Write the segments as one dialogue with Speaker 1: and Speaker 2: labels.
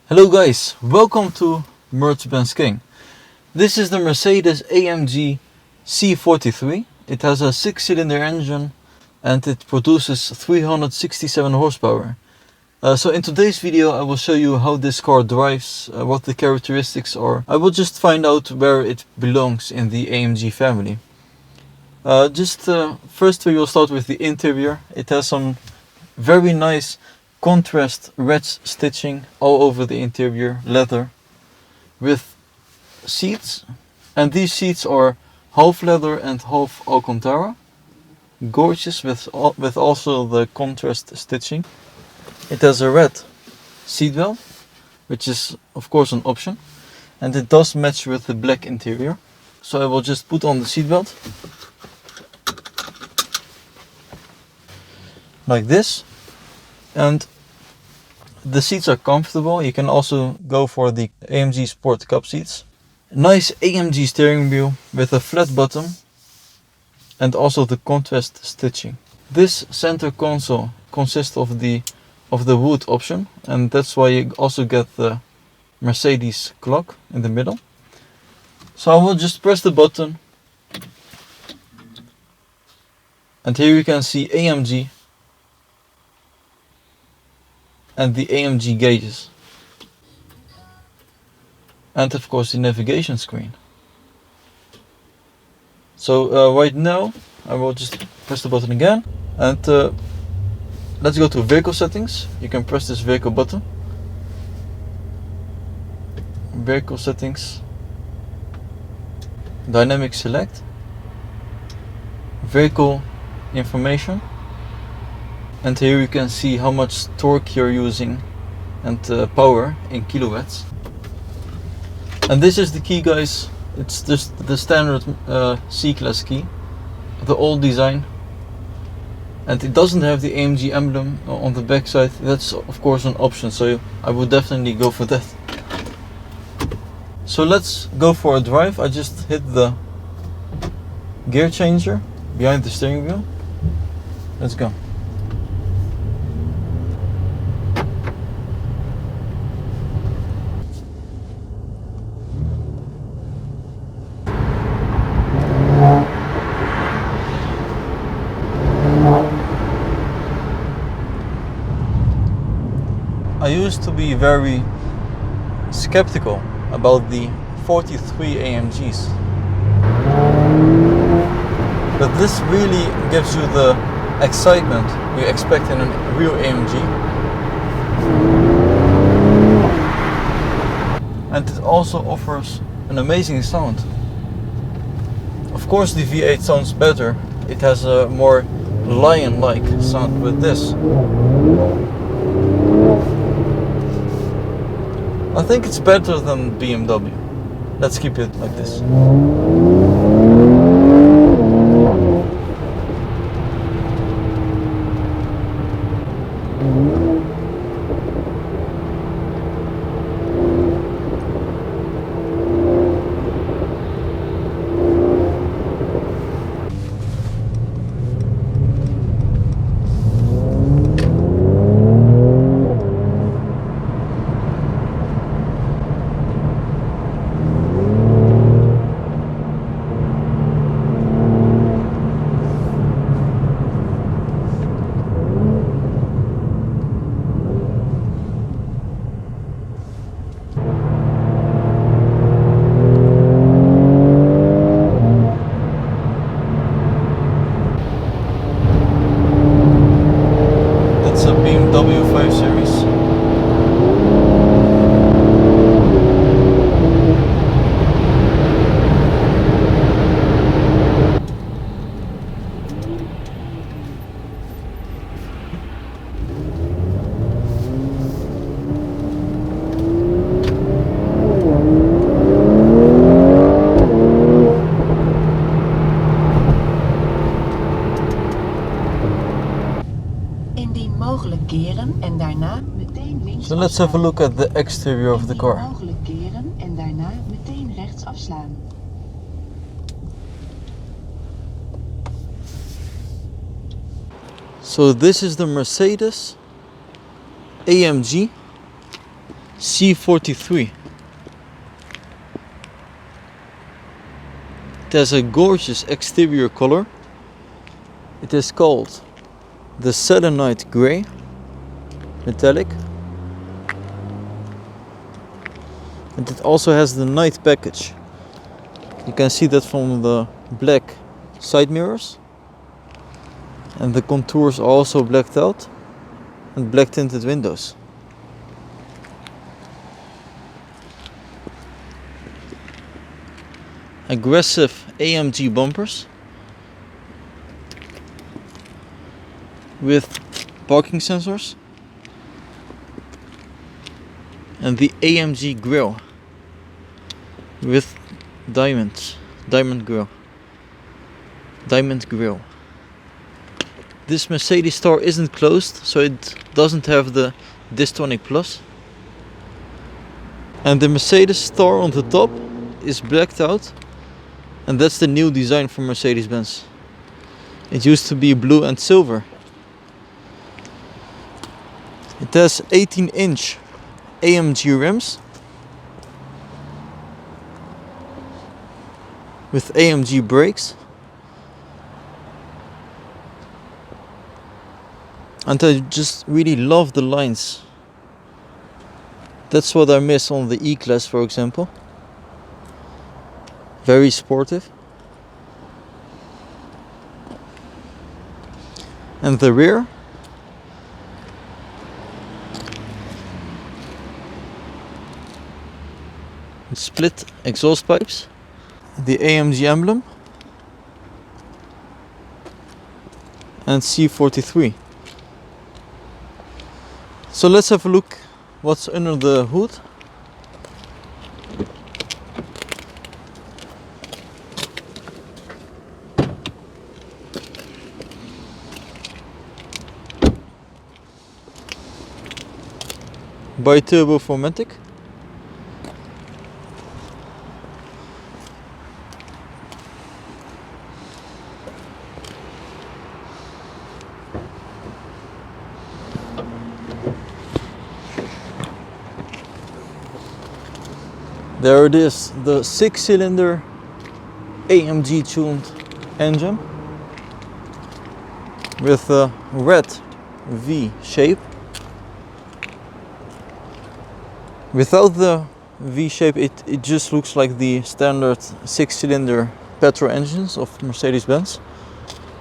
Speaker 1: Hello guys, welcome to MercBenzKing. This is the Mercedes AMG C43. It has a 6-cylinder engine and it produces 367 horsepower. So in today's video I will show you how this car drives, what the characteristics are. I will just find out where it belongs in the AMG family. First we will start with the interior. It has some very nice contrast red stitching all over the interior, leather, with seats, and these seats are half leather and half Alcantara. Gorgeous with also the contrast stitching. It has a red seatbelt, which is of course an option, and it does match with the black interior. So I will just put on the seatbelt like this. And the seats are comfortable. You can also go for the AMG Sport Cup seats. Nice AMG steering wheel with a flat bottom and also the contrast stitching. This center console consists of the wood option, and that's why you also get the Mercedes clock in the middle. So I will just press the button, and here you can see AMG and the AMG gauges, and of course the navigation screen. So right now I will just press the button again, and let's go to vehicle settings. You can press this vehicle button. Vehicle settings, dynamic select, vehicle information. And here you can see how much torque you're using and power in kilowatts. And this is the key, guys. It's just the standard C Class key, the old design. And it doesn't have the AMG emblem on the back side. That's of course an option, so I would definitely go for that. So let's go for a drive. I just hit the gear changer behind the steering wheel. Let's go. I used to be very skeptical about the 43 AMGs, but this really gives you the excitement you expect in a real AMG, and it also offers an amazing sound. Of course the V8 sounds better. It has a more lion-like sound with this. I think it's better than BMW. Let's keep it like this. So let's have a look at the exterior of the car. So this is the Mercedes AMG C43. It has a gorgeous exterior color. It is called the Selenite Grey Metallic. And it also has the night package. You can see that from the black side mirrors. And the contours are also blacked out. And black tinted windows. Aggressive AMG bumpers with parking sensors, and the AMG grille with diamond grille. This Mercedes store isn't closed, so it doesn't have the Distonic Plus. And the Mercedes store on the top is blacked out, and that's the new design for Mercedes Benz. It used to be blue and silver. It has 18-inch AMG rims with AMG brakes. And I just really love the lines. That's what I miss on the E Class, for example. Very sportive. And the rear, split exhaust pipes, the AMG emblem, and C43. So let's have a look what's under the hood. Bi-turbo 4MATIC. There it is, the 6-cylinder AMG tuned engine with a red V shape. Without the V shape, it just looks like the standard 6-cylinder petrol engines of Mercedes Benz.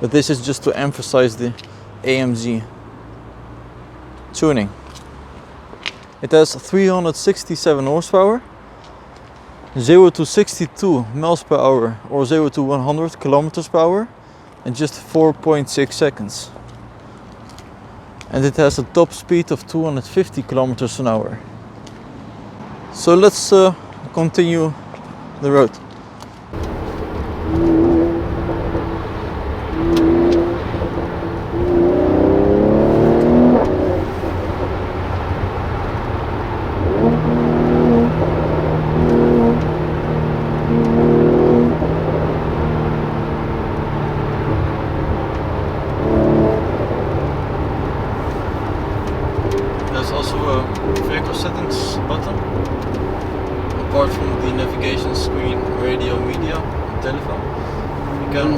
Speaker 1: But this is just to emphasize the AMG tuning. It has 367 horsepower. 0 to 62 miles per hour or 0 to 100 kilometers per hour in just 4.6 seconds. And it has a top speed of 250 kilometers an hour. So let's continue the road. There's also a vehicle settings button. Apart from the navigation screen, radio, media, and telephone, you can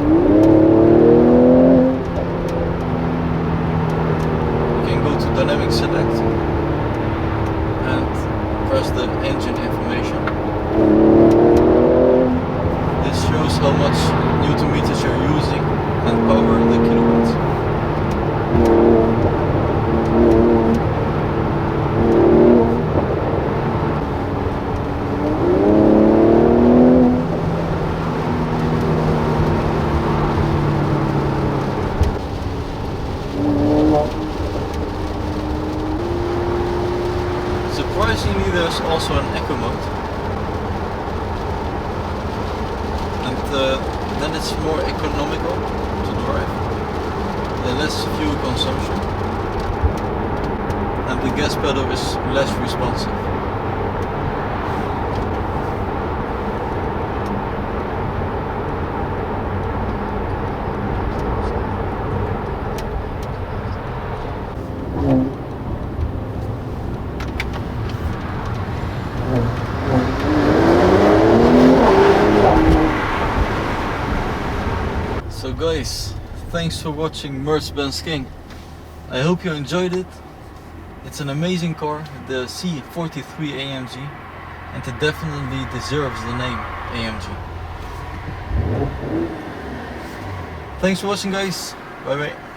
Speaker 1: go to dynamic select and press the engine information. This shows how much Newton meters you're using and power the kilowatts. Surprisingly, there's also an eco mode, and then it's more economical to drive, less fuel consumption, and the gas pedal is less responsive. So guys, thanks for watching MercBenzKing. I hope you enjoyed it. It's an amazing car, the C43 AMG, and it definitely deserves the name AMG. Thanks for watching guys, bye bye.